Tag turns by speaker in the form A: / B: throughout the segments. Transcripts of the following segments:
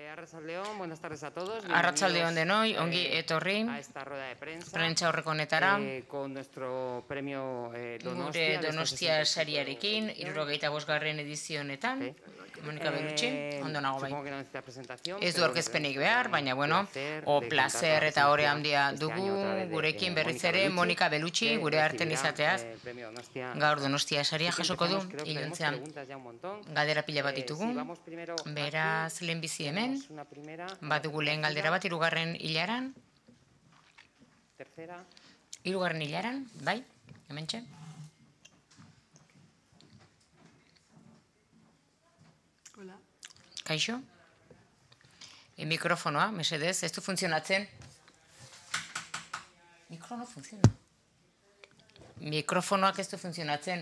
A: Arratsalde on denoi, ongi etorri prentsa horreko honetara. Gure Donostia sariarekin, 75. edizio honetan, Monika Bellucci, ondo nago bai. Ez du aurkezpenik behar, baina bueno, placer eta ore handia dugu gurekin berriz ere Monika Bellucci, gure arten izateaz. Gaur Donostia saria jasoko du, iluntzean galdera pila bat ditugu. Beraz, lehenbizi hemen, badugu lehen galdera bat, hirugarren hilaran. Hirugarren hilaran, bai, hementxe. Kaixo? Mikrofonoa, mesedez, ez du funtzionatzen. Mikrofono funtziona. Mikrofonoak ez du funtzionatzen.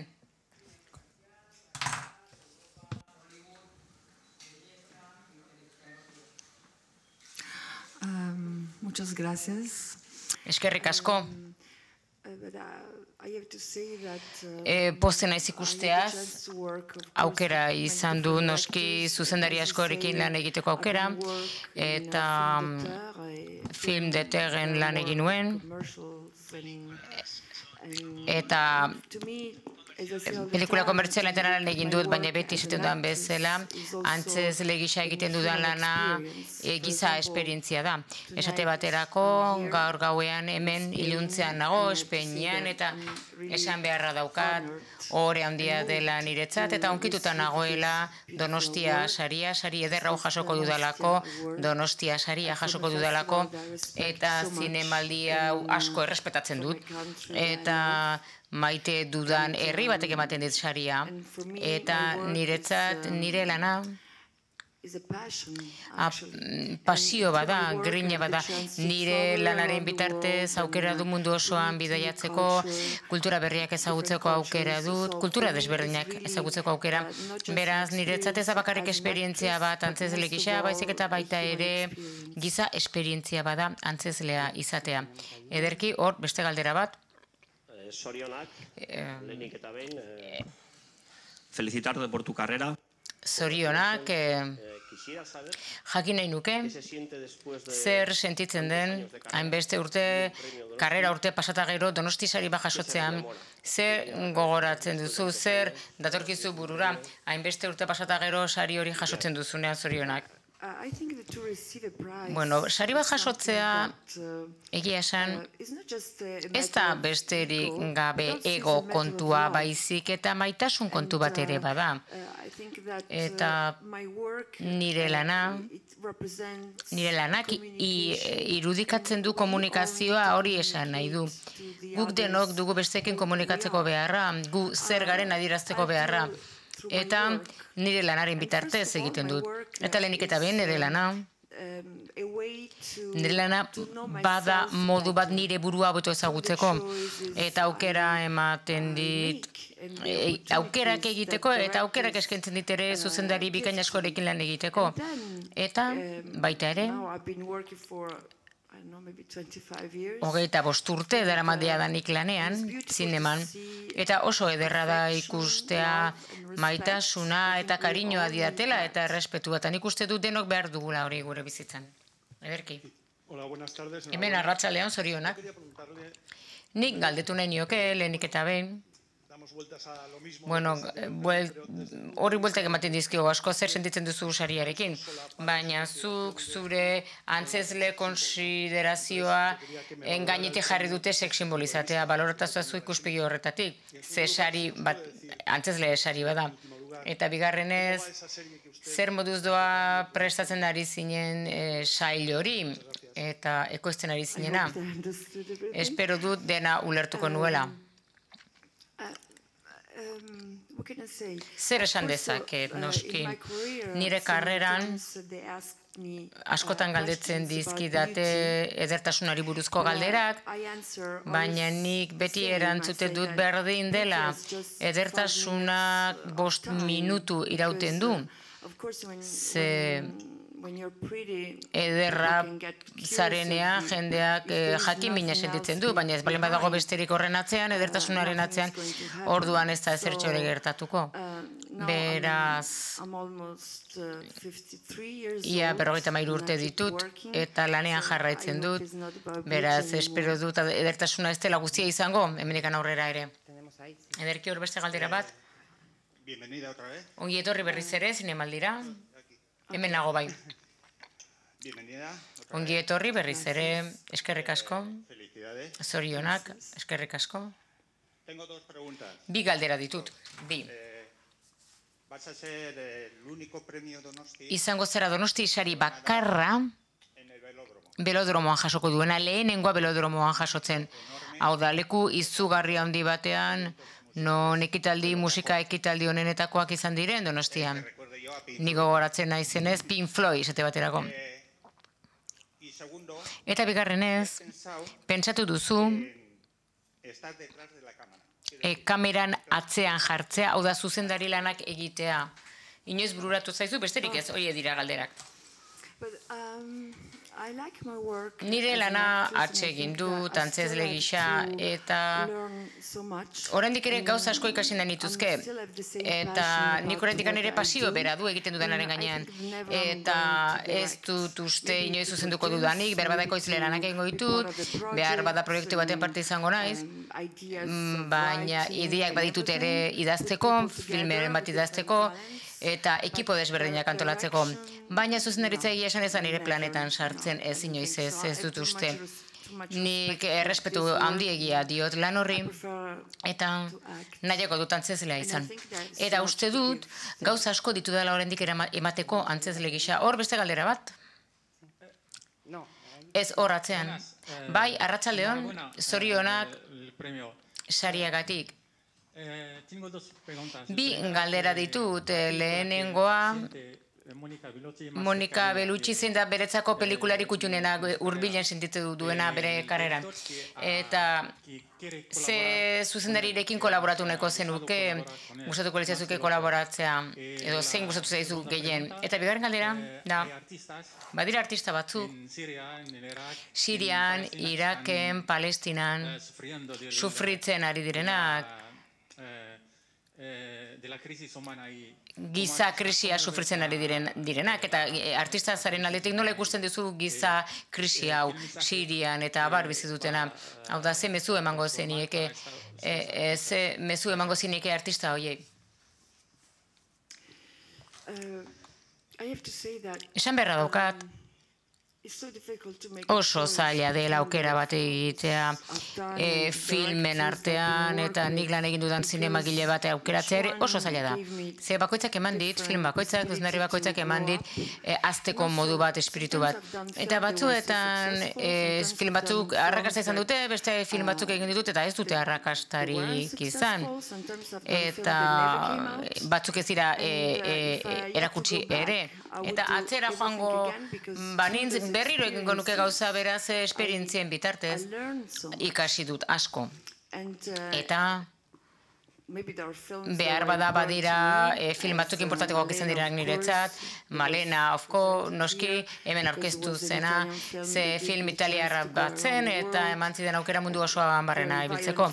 B: Muchas gracias.
A: Eskerrik asko. Posten naiz ikusteaz, aukera izan du noski zuzendari askorekin lan egiteko aukera, eta film de Terren lan egin nuen, eta pelikula komertzialetan lan egin dut, baina beti esaten dudan bezala, antzezle gisa egiten dudan lana giza esperientzia da. Esate baterako, gaur gauean hemen iluntzean nago, Espainian, eta esan beharra daukat, ore handia dela niretzat, eta onkituta nagoela Donostia saria, sari ederra jasoko dudalako, Donostia saria jasoko dudalako, eta zinemaldia asko errespetatzen dut, eta maite dudan herri batek ematen dit saria, eta niretzat nire lana pasio bada, grina bada, nire lanaren bitartez aukera du mundu osoan bidaiatzeko, kultura berriak ezagutzeko aukera dut, kultura desberdinak ezagutzeko aukera, beraz niretzat ez bakarrik esperientzia bat antzezle gisa, baizik eta baita ere giza esperientzia bada antzezlea izatea. Ederki, hor, beste galdera bat.
C: Zorionak, lehenik eta behin, felicitarte por tu carrera.
A: Zorionak, jakin nahi nuke, zer sentitzen den, hainbeste urte, karrera urte pasata gero, Donosti sari bat jasotzean, zer gogoratzen duzu, zer datorkizu burura, hainbeste urte pasata gero sari hori jasotzen duzunean, zorionak. Bueno, sari bat jasotzea, egia esan, ez da besterik gabe ego kontua baizik eta maitasun kontu bat ere bada. Eta nire lanak irudikatzen du komunikazioa hori esan nahi du. Guk denok dugu besteekin komunikatzeko beharra, gu zer garen adierazteko beharra. Eta nire lanaren bitartez egiten dut. Eta lehenik eta behin nire lana. Nire lana bada modu bat nire burua hobeto ezagutzeko. Eta aukera ematen dit, aukerak egiteko eta aukerak eskaintzen dit ere zuzendari bikain askorekin lan egiteko. Eta baita ere, 25 urte daramatea danik lanean, zineman, eta oso ederra da ikustea maitasuna eta kariñoa didatela eta errespetua, eta nik uste dut denok behar dugula hori gure bizitzan. Ederki. Hemen arratsaldean zorionak. Nik galdetu nahi nioke, lehenik eta behin. Bueno, hori bueltak ematen dizkio asko zer sentitzen duzu sariarekin, baina zuk zure antzezle konsiderazioa gainetik jarri dute sex simbolizatea, baloratazua zu ikuspegi horretatik, ze sari bat, antzezle sari bada. Eta bigarrenez, zer moduz doa prestatzen ari zinen sail hori, eta ekoizten ari zinena. Espero dut dena ulertuko nuela. Zer esan dezaket, noski, nire karreran askotan galdetzen dizkidate edertasunari buruzko galderak, baina nik beti erantzute dut berdin dela, edertasunak 5 minutu irauten du, ze ederra zarenean jendeak jakin-mina sentitzen du, baina ez balen badago besterik horren atzean, edertasunaren atzean, orduan ez da ezertxo ere gertatuko. Beraz, ia 53 urte ditut, eta lanean jarraitzen dut, beraz, espero dut edertasuna ez dela guztia izango, hemenekan aurrera ere. Ederki hor beste galdera bat? Ongi etorri berriz ere, zinemaldira. Hemen nago bai. Ongi etorri berriz ere, eskerrik asko. Zorionak, eskerrik asko. Bi galdera ditut, bi. Izango zera Donosti sari bakarra belodromoan jasoko duena, lehenengoa belodromoan jasotzen. Hau da, leku izugarri handi batean, non ekitaldi, musika ekitaldi honenetakoak izan diren Donostian. Nigo gogoratzen naizenez, Pink Floyd, esate baterako. Eta bigarrenez, pentsatu duzu, kameran atzean jartzea, hau da zuzendari lanak egitea. Inoiz bururatu zaizu, besterik ez, hori dira galderak. Nire lana atsegin dut, antzezle gisa, eta oraindik ere gauza asko ikasi nahi nituzke. Eta nik oraindik nire pasio bera du egiten dudanaren gainean. Eta ez dut uste inoiz zuzenduko dudanik, behar badako izle lanak egingo ditut, behar bada proiektu baten parte izango naiz, baina ideak baditut ere idazteko, filmeren bat idazteko, eta ekipo desberdinak antolatzeko. Baina zuzendaritza egia esan ezan nire planetan sartzen ez inoiz ez dut uste. Nik errespetu handiegia diot lan horri, eta nahiago dut antzezlea izan. Eta uste dut, gauza asko ditu dela oraindik emateko antzezle gisa. Hor beste galdera bat? Ez hor atzean. Bai, arratsaldeon, zorionak sariagatik. Bi galdera ditut, lehenengoa, Monika Bellucci zein da beretzako pelikulari kutxunena hurbilen sentitzen duena bere karreran. Eta ze zuzendarirekin kolaboratu nahiko zenuke, gustatuko litzazuke kolaboratzea, edo zein gustatu zaizu gehien. Eta bigarren galdera, da, badira artista batzuk, Sirian, Iraken, Palestinan, sufritzen ari direnak, giza krisia sufritzen ari direnak, eta artista zaren aldetik nola ikusten duzu giza krisi hau Sirian eta abar bizi dutena. Hau da, ze mezu emango zenieke, ze mezu emango zenieke artista horiei. Esan beharra daukat, oso zaila dela aukera bat egitea filmen artean, eta nik lan egin dudan zinemagile bat aukeratzea ere oso zaila da. Ze bakoitzak eman dit, film bakoitzak, zuzendarri bakoitzak eman dit, azteko modu bat, espiritu bat. Eta batzuetan film batzuk arrakasta izan dute, beste film batzuk egin ditut, eta ez dute arrakastarik izan. Eta batzuk ez dira erakutsi ere. Eta atzera joango banintz, berriro egingo nuke gauza beraz esperientzien bitartez, ikasi dut asko. Eta behar bada badira film batzuk importantekoak izan direnak niretzat, Malena, Ofko, noski, hemen aurkeztu zena, ze film italiarra bat zen, eta eman zidan aukera mundu osoa barrena ibiltzeko.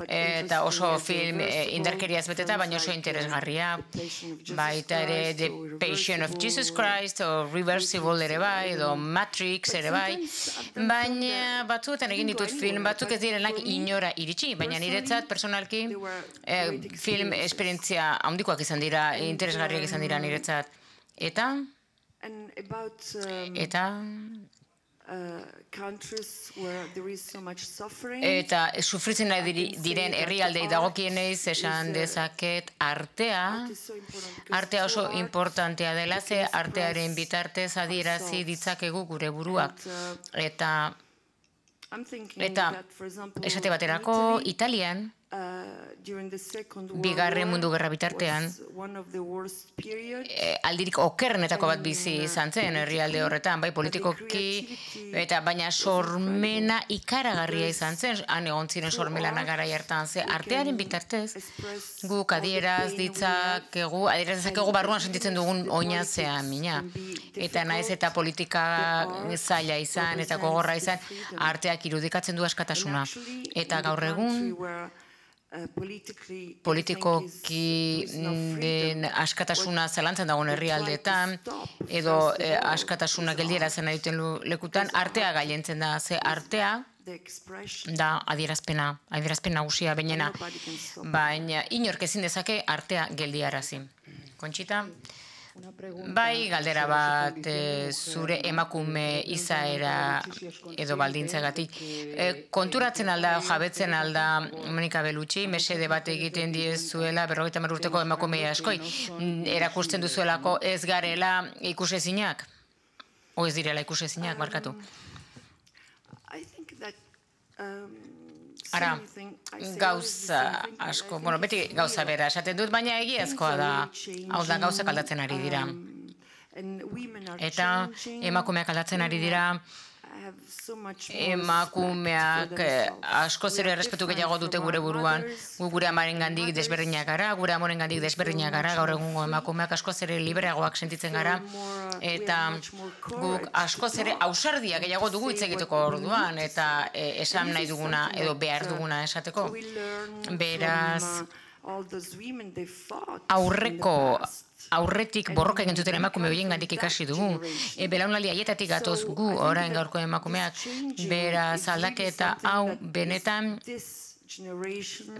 A: Eta oso film indarkeriaz beteta, baina oso interesgarria. Baita ere The Passion of Jesus Christ, o Reversible ere bai, edo Matrix ere bai. Baina batzuetan egin ditut film batzuk ez direnak inora iritsi, baina niretzat personalki film esperientzia handikoak izan dira, interesgarriak izan dira niretzat. Eta sufritzen nahi diren herrialdei dagokienez esan dezaket artea oso importantea dela, ze artearen bitartez adierazi ditzakegu gure buruak. Eta esate baterako, Italian, Bigarren mundu gerra bitartean, aldirik okerrenetako bat bizi izan zen herrialde horretan, bai politikoki, eta baina sormena ikaragarria izan zen, han egon ziren sormelana garai hartan, ze artearen bitartez, guk adieraz dezakegu barruan sentitzen dugun oinatzea mina. Eta naiz eta politika zaila izan eta gogorra izan, arteak irudikatzen du askatasuna. Eta gaur egun, politikoki den askatasuna zalantzen dagoen herrialdeetan, edo askatasuna geldiera zen aditen lekutan, artea gailentzen da, ze artea da adierazpena nagusia bainena, baina inork ezin dezake artea geldiarazi. Kontxita? Bai, galdera bat zure emakume izaera edo baldintzagatik. Konturatzen alda, jabetzen alda Monika Bellucci, mesede bat egiten diezuela 50 urteko emakumea askoi, erakusten duzuelako ez garela ikusezinak? O ez direla ikusezinak, markatu? Ara, gauza asko, beti gauza bera esaten dut, baina egiazkoa da, hau da gauzak aldatzen ari dira. Eta emakumeak aldatzen ari dira, emakumeak asko ere errespetu gehiago dute gure buruan, gure amaren gandik desberdinak gara, gure amoren gandik desberdinak gara, gaur egungo emakumeak asko ere libreagoak sentitzen gara, eta guk asko ere ausardia gehiago dugu hitz egiteko orduan, eta esan nahi duguna edo behar duguna esateko. Beraz, aurretik borroka egin zuten emakume horien gandik ikasi dugu. Belaunaldi haietatik gatoz gu orain gaurko emakumeak. Beraz aldaketa hau benetan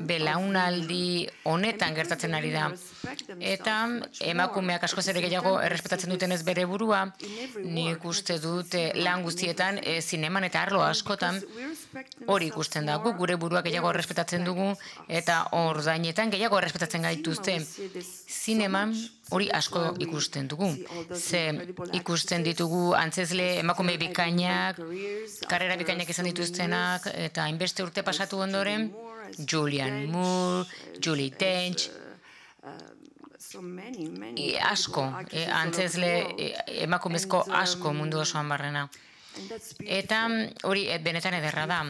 A: belaunaldi honetan gertatzen ari da. Eta emakumeak askoz ere gehiago errespetatzen dutenez bere burua, nik uste dut lan guztietan, zineman eta arlo askotan, hori ikusten da. Guk gure burua gehiago errespetatzen dugu, eta ordainetan gehiago errespetatzen gaituzte. Zineman hori asko ikusten dugu. Ze ikusten ditugu antzezle emakume bikainak, karrera bikainak izan dituztenak, eta hainbeste urte pasatu ondoren, Julianne Moore, Julie Dench, asko, antzezle emakumezko asko mundu osoan barrena. Eta hori benetan ederra da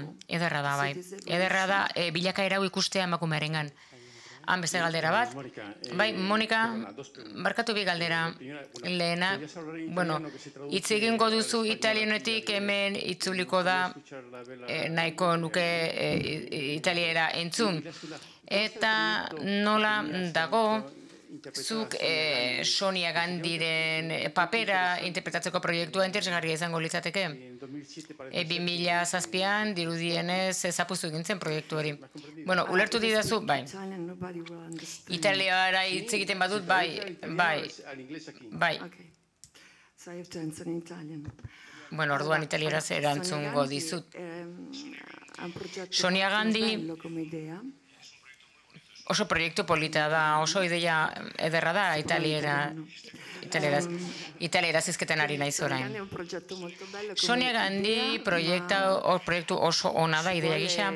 A: bai. Ederra da bilakaera hau ikustea emakumearengan. Han beste galdera bat. Bai, Monika, barkatu bi galdera. Lehena, hitz egingo duzu italianetik hemen itzuliko da nahiko nuke italiera entzun. Eta nola dago, zuk Sonia Gandiren papera interpretatzeko proiektua interesgarria izango litzateke. 2007an dirudienez zapuztu egin zen proiektu hori. Ulertu didazu, bai. Italiara hitz egiten badut, bai. Orduan italieraz erantzungo dizut. Sonia Gandhi oso proiektu polita da, oso ideia ederra da italieraz izketen ari naiz orain. Sonia Gandhi proiektu oso ona da ideia gisa,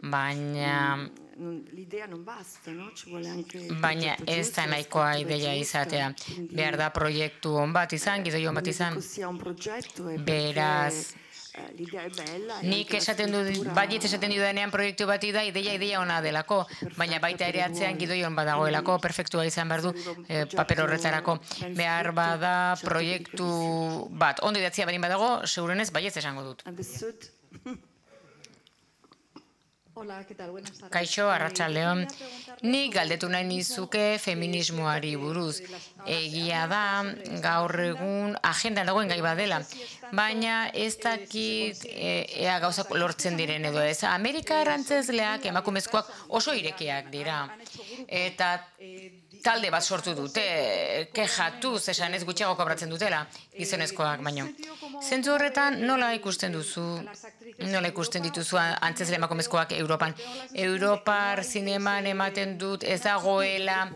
A: baina ez da nahikoa ideia izatea. Behar da proiektu on bat izan, gidoi on bat izan. Beraz, nik esaten dudanean proiektu bati da, ideia ona delako, baina baita ere atzean gidoion badagoelako, perfektua izan behar du paper horretarako. Behar bada proiektu bat, ondo idatzia barin badago, segurenez baietz esango dut. Kaixo, arratsaldeon. Nik galdetu nahi nizuke feminismoari buruz. Egia da, gaur egun agendan dagoen gai badela. Baina ez dakit ea gauzak lortzen diren edo ez. Amerika erantzezleak emakumezkoak oso irekiak dira. Eta talde bat sortu dute, kexatuz esan ez gutxiago kobratzen dutela, gizonezkoak baino. Zentzu horretan nola ikusten duzu Nola ikusten dituzu antzezle emakumezkoak Europan? Europar zineman ematen dut ez dagoela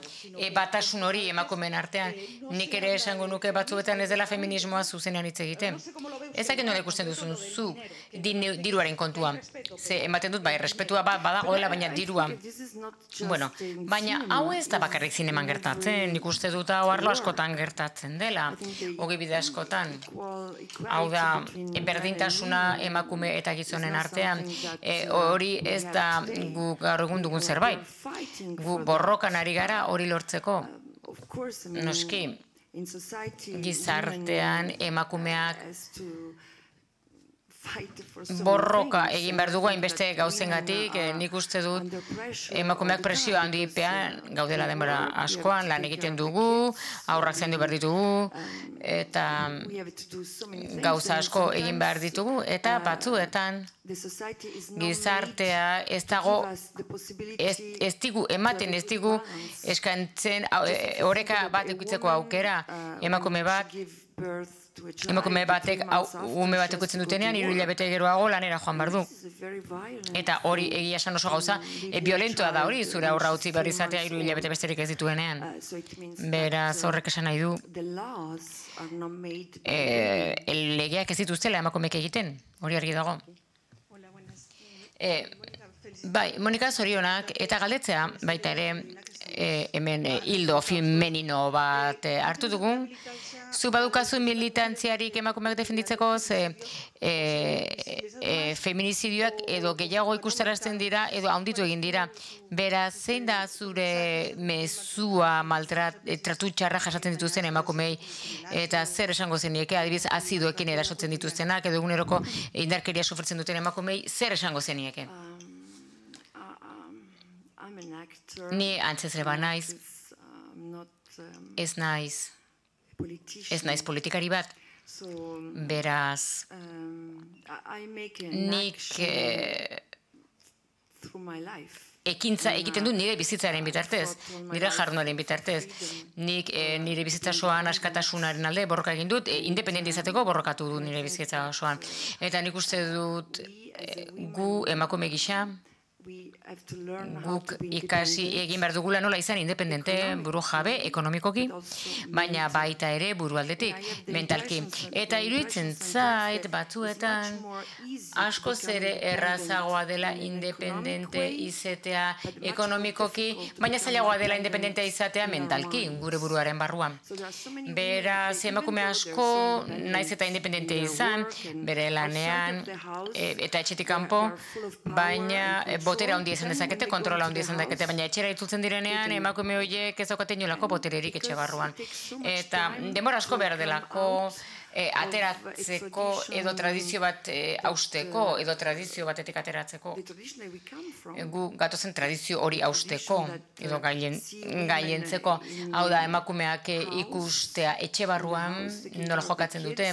A: batasun hori emakumeen artean. Nik ere esango nuke batzuetan ez dela feminismoa zuzenean hitz egiten. Ezak nola ikusten duzun zu diruaren kontua. Ze ematen dut bai, respetua badagoela, baina dirua. Bueno, baina hau ez da bakarrik zineman gertatzen, nik uste dut hau arlo askotan gertatzen dela, ogibide askotan. Hau da, berdintasuna emakume eta gizonen artean, hori ez da gu gaur egun dugun zerbait. Gu borrokan ari gara hori lortzeko. Noski, gizartean emakumeak borroka egin behar dugu hainbeste gauzengatik, nik uste dut emakumeak presioa handipean gaudela denbora askoan, lan egiten dugu, aurrak zaindu behar ditugu, eta gauza asko egin behar ditugu, eta batzuetan gizartea ez dago, ez digu ematen, ez digu eskantzen oreka bat ikutzeko aukera, emakume batek ume bat ikutzen dutenean, 3 hilabete geroago lanera joan behar du. Eta hori egia esan oso gauza, violentoa da hori, zure aurra utzi behar izatea 3 hilabete besterik ez dituenean. Beraz horrek esan nahi du, legeak ez dituztela emakumeek egiten, hori argi dago. Bai, Monika zorionak, eta galdetzea baita ere, hemen hildo femenino bat hartu dugun, zu badukazu militantziarik emakumeak defenditzeko, feminizidioak edo gehiago ikustarazten dira, edo handitu egin dira. Beraz, zein da zure mezua tratu txarra jasatzen dituzten emakumei, eta zer esango zenieke, adibidez, azidoekin erasotzen dituztenak, edo eguneroko indarkeria sufritzen duten emakumei, zer esango zenieke? Ni antzezle ba naiz, ez naiz politikari bat, beraz, nik ekintza egiten dut nire bizitzaren bitartez, nire jarduaren bitartez. Nik nire bizitza osoan askatasunaren alde borroka egin dut, independente izateko borrokatu dut nire bizitza osoan. Eta nik uste dut gu emakume gisa, guk ikasi egin behar dugula nola izan independente, buru jabe, ekonomikoki, baina baita ere buru aldetik, mentalki. Eta iruditzen zait batzuetan askoz ere errazagoa dela independente izatea ekonomikoki, baina zailagoa dela independente izatea mentalki, gure buruaren barruan. Beraz, emakume asko naiz eta independente izan, bere lanean eta etxetik kanpo, baina botera handia izan dezakete, kontrola handia izan dezakete, baina etxera itzultzen direnean, emakume horiek ez daukaten inolako botererik etxe barruan. Eta denbora asko behar delako ateratzeko edo tradizio bat hausteko, edo tradizio batetik ateratzeko. Gu gatozen tradizio hori hausteko, edo gailentzeko. Hau da, emakumeak ikustea etxe barruan, nola jokatzen dute,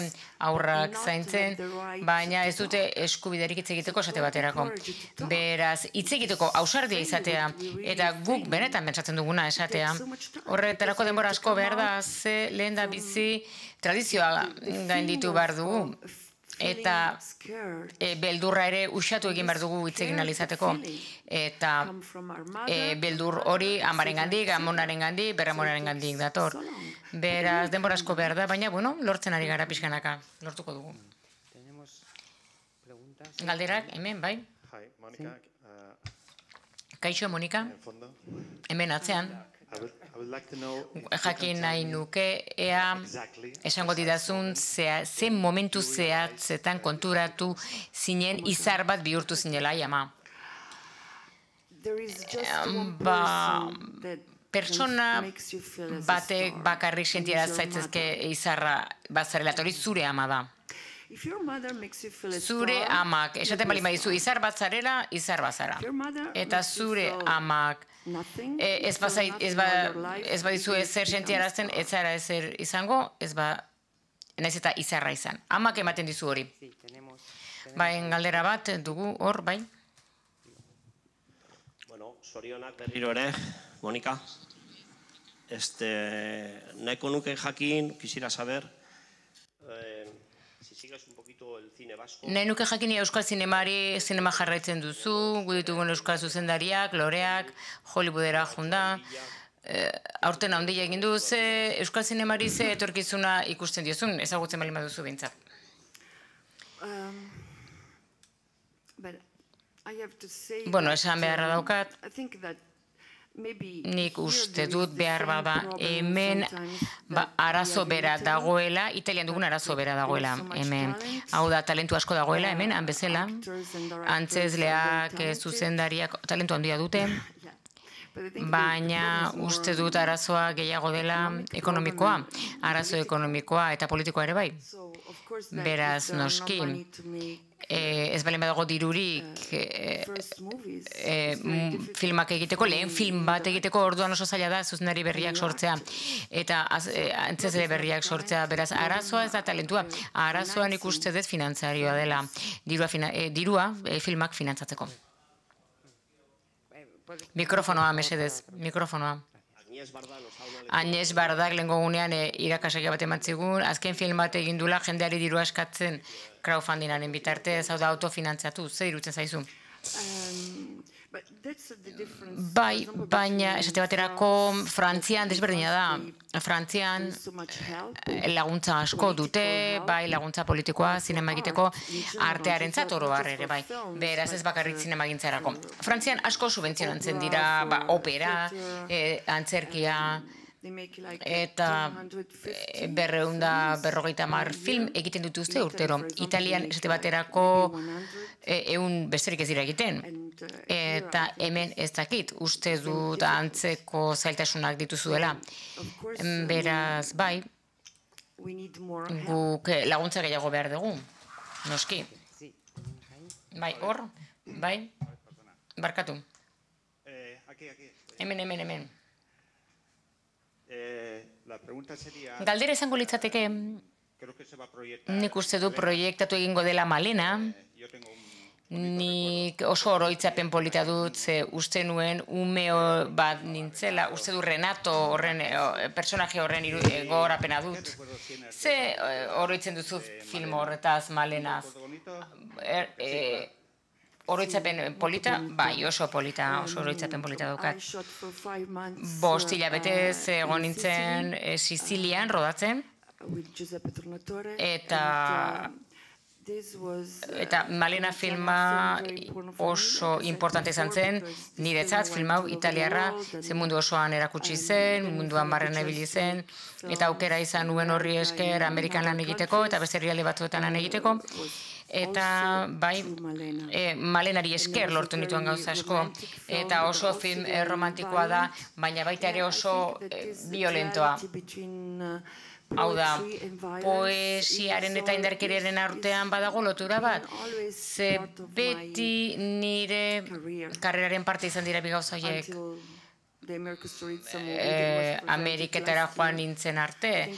A: aurrak zaintzen, baina ez dute eskubiderik hitz egiteko esate baterako. Beraz, hitz egiteko ausardia izatea, eta guk benetan pentsatzen duguna esatea, horretarako denbora asko behar da, ze lehen da bizi tradizioa gainditu behar dugu. Eta beldurra ere usatu egin behar dugu hitz egin ahal izateko. Eta beldur hori amarengandik, amonarengandik, berramonarengandik dator. Beraz, denbora asko behar da, baina, bueno, lortzen ari gara pixkanaka. Lortuko dugu. Galderak, hemen, bai? Kaixo, Monika? Hemen atzean. Jakin nahi nuke, ea esango didazun zen momentu zehatzetan konturatu zinen izar bat bihurtu zinela, ama. Pertsona batek bakarrik sentiara zaitzezke izarra bazarela, eta hori zure ama da. Zure amak, esaten bali badizu, izar bat zarela, izar bazara. Eta zure amak, ez badizu ezer sentiarazten, ez zara ezer izango, naiz eta izarra izan. Amak ematen dizu hori. Bain galdera bat dugu hor, bai?
C: Bueno, zorionak berriro ere, Monika. Nahiko nuke jakin, quisiera saber,
A: Nahi nuke jakinia euskal zinema jarraitzen duzu, gu ditugun euskal zuzendariak, loreak, Hollywoodera junda. Aurten handia egin du, euskal zinemari ze etorkizuna ikusten diozun, ezagutzen bali baduzu bintzat. Bueno, esan beharra daukat, nik uste dut behar bada hemen arazo bera dagoela, Italian dugun arazo bera dagoela hemen. Hau da, talentu asko dagoela hemen, han bezala, antzezleak, zuzendariak, talentu handia dute, baina uste dut arazoa gehiago dela ekonomikoa, arazo ekonomikoa eta politikoa ere bai. Beraz, noski, ez balen badago dirurik filmak egiteko, lehen film bat egiteko orduan oso zaila da zuzendari berriak sortzea eta antzezle berriak sortzea, beraz arazoa ez da talentua, arazoa nik uste dut finantzarioa dela, dirua filmak finantzatzeko. Mikrofonoa, mesedez, mikrofonoa. Agnès Bardak lehenko gunean irakasakia bat emantzigun, azken film bat egin dula jendeari dirua eskatzen crowdfundingaren bitartez, hau da autofinantziatu, ze irutzen zaizu? Bai, baina esate baterako Frantzian desberdina da. Frantzian laguntza asko dute, bai laguntza politikoa, zinema egiteko, artearentzat oro har ere bai. Beraz ez bakarrik zinema gintzarako. Frantzian asko subentzionatzen dira, opera, antzerkia, eta 250 film egiten dituzte urtero. Italian esate baterako 100 besterik ez dira egiten. Eta hemen ez dakit, uste dut antzeko zailtasunak dituzuela. Beraz, bai, guk laguntza gehiago behar dugu, noski. Bai, hor, bai, barkatu. Hemen. Galdera izango litzateke, nik uste du proiektatu egingo dela Malena, nik oso oroitzapen polita dut, ze uste nuen ume bat nintzela, uste du Renato horren, personaje horren gogorapena dut. Ze oroitzen duzu film horretaz Malenaz? Oroitzapen polita? Bai, oso polita, oso oroitzapen polita daukat. 5 hilabetez egon nintzen Sizilian rodatzen, eta Malena filma oso importante izan zen, niretzat film hau italiarra, ze mundu osoan erakutsi zen, munduan barren ebili zen, eta aukera izan nuen horri esker Amerikan lan egiteko, eta beste herrialde batzuetan lan egiteko, eta bai, Malenari esker lortu nituen gauza asko, eta oso film romantikoa da, baina baita ere oso violentoa. Hau da, poesiaren eta indarkeriaren artean badago lotura bat, ze beti nire karreraren parte izan dira bi gauza horiek. Ameriketara joan nintzen arte.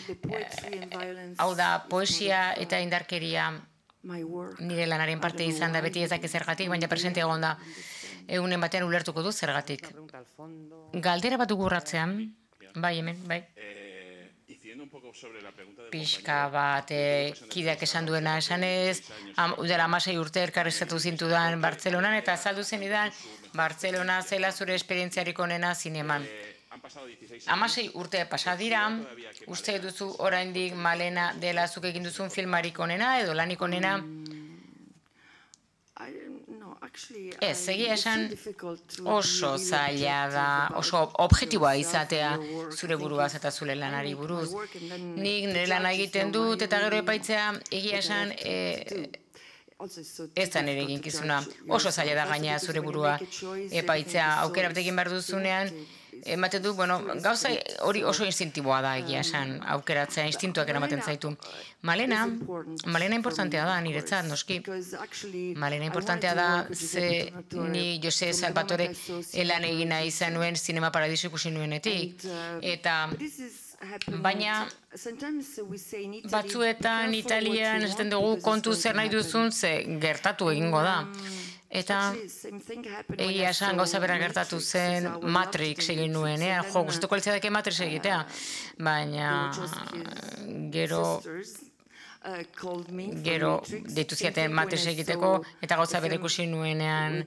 A: Hau da, poesia eta indarkeria nire lanaren parte izan da, beti ezak zergatik, baina presente egon da. Egunen batean ulertuko du zergatik. Galdera bat ugurratzean, bai hemen, bai. Pixka bat, kideak esan duena esanez, udara 16 urte elkarrizkatu zintudan Bartzelonan, eta azaldu zenidan Bartzelona zela zure esperientziarik onena zineman. 16 urte pasa dira, uste duzu oraindik Malena dela zuk egin duzun filmarik onena edo lanik onena? Ez, egia esan oso zaila da, oso objektiboa izatea zure buruaz eta zure lanari buruz. Nik nire lana egiten dut eta gero epaitzea egia esan ez da nire eginkizuna. Oso zaila da gaina zure burua epaitzea aukera bat egin behar duzunean, ematen du, gauza hori oso instintiboa da egia esan, aukeratzea, instintuak eramaten zaitu. Malena importantea da niretzat, noski. Malena importantea da, ze ni Jose Salvatore lan egina izan nuen Zinema Paradiso ikusi nuenetik. Eta baina batzuetan Italian esaten dugu kontu zer nahi duzun, ze gertatu egingo da. Eta egia esan gauza bera gertatu zen Matrix egin nuen, gustatuko litzateke Matrix egitea, baina gero gero deitu ziaten Matrix egiteko, eta gauza bere ikusi nuenean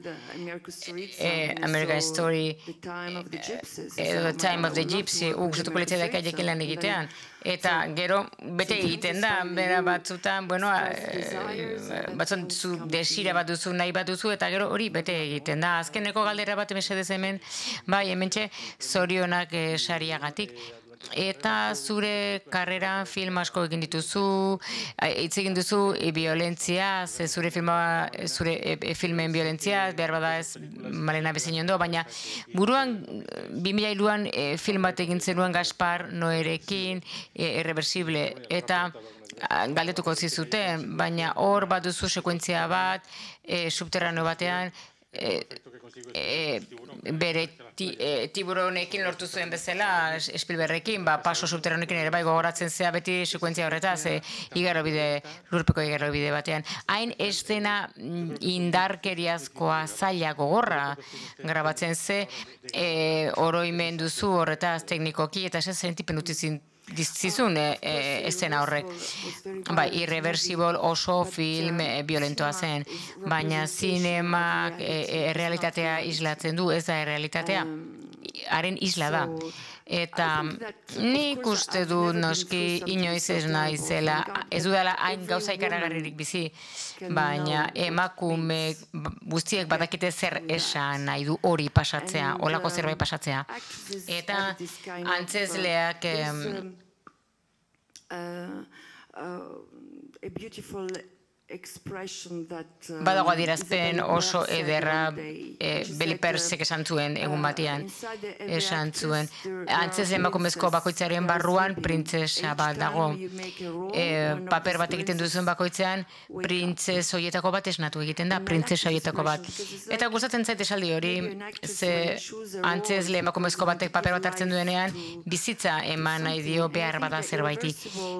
A: American Story, The Time of the Gypsy, gustatuko litzaidak haiekin lan egitean. Eta gero bete egiten da, bera batzutan, bueno, batzun desira bat duzu, nahi bat duzu, eta gero hori bete egiten da. Azkeneko galdera bat mesedez hemen, bai, hementxe, zorionak sariagatik. Eta zure karrera film asko egin dituzu, hitz egin duzu violentzia, zure filmen violentzia, behar bada ez Malena bezain ondo, baina buruan 2003an film bat egin zenuen Gaspar Noérekin, Irreversible, eta galdetuko zizuten, baina hor bat duzu sekuentzia bat, subterraneo batean, bere tiburonekin lortu zuen bezala, Spielbergekin, paso subterranekin ere bai gogoratzen zea beti sekuentzia horretaz, lurpeko igarrobide batean. Hain eszena indarkeriazkoa zaila gogorra grabatzen ze, oroimen duzu horretaz teknikoki, eta sentipen utizin dizizun eszena horrek. Bai, Irreversible oso film violentoa zen, baina zinemak errealitatea islatzen du, ez da errealitatea, haren isla da. Eta nik uste du noski inoiz ez naizela, ez dudala hain gauza ikaragarririk bizi, baina emakume guztiek badakite zer esan nahi du hori pasatzea, holako zerbait pasatzea. Eta antzezleak badago adierazpen oso ederra Beli Persek esan zuen egun batean, esan zuen. Antzezle emakumezko bakoitzaren barruan printzesa bat dago. Paper bat egiten duzuen bakoitzean, printzes horietako bat esnatu egiten da, printzesa horietako bat. Eta gustatzen zait esaldi hori, ze antzezle emakumezko batek paper bat hartzen duenean, bizitza eman nahi dio behar bada zerbaiti.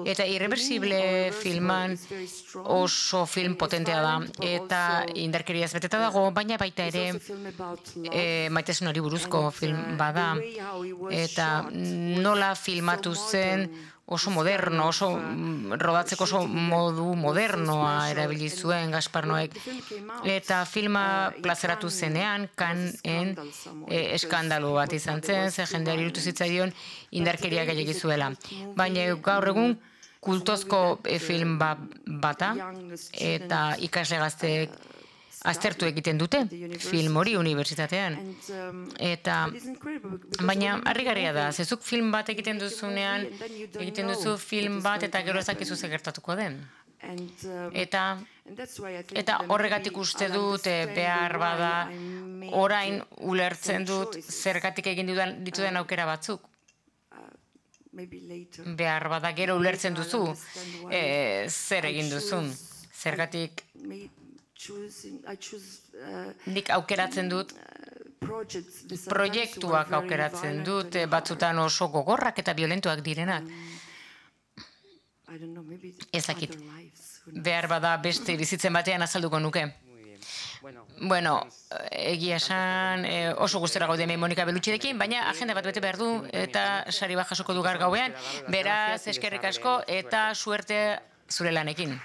A: Eta Irreversible filman oso film potentea da, eta indarkeriaz beteta dago, baina baita ere maitasunari buruzko film bada, eta nola filmatu zen oso moderno, oso rodatzeko oso modu modernoa erabili zuen Gaspar Noék, eta filma plazaratu zenean, Cannes-en eskandalu bat izan zen, ze jendeari irutu zitzaion indarkeria gehiago zuela. Baina gaur egun kultozko film bata, eta ikasle gazteek aztertu egiten dute film hori unibertsitatean. Baina harrigarria da, zezuk film bat egiten duzunean, egiten duzu film bat eta gero ezakizu ze gertatuko den. Eta horregatik uste dut behar bada orain ulertzen dut zergatik egin ditudan aukera batzuk. Behar bada gero ulertzen duzu zer egin duzun. Zergatik nik aukeratzen dut, proiektuak aukeratzen dut, batzutan oso gogorrak eta violentuak direnak. Ezakit, behar bada beste bizitzen batean azalduko nuke. Bueno, egia esan oso gustora gaude Monika Belutxirekin, baina agenda bat bete behar du eta sari bat jasoko du gaur gauean. Beraz, eskerrik asko eta suerte zure lanekin.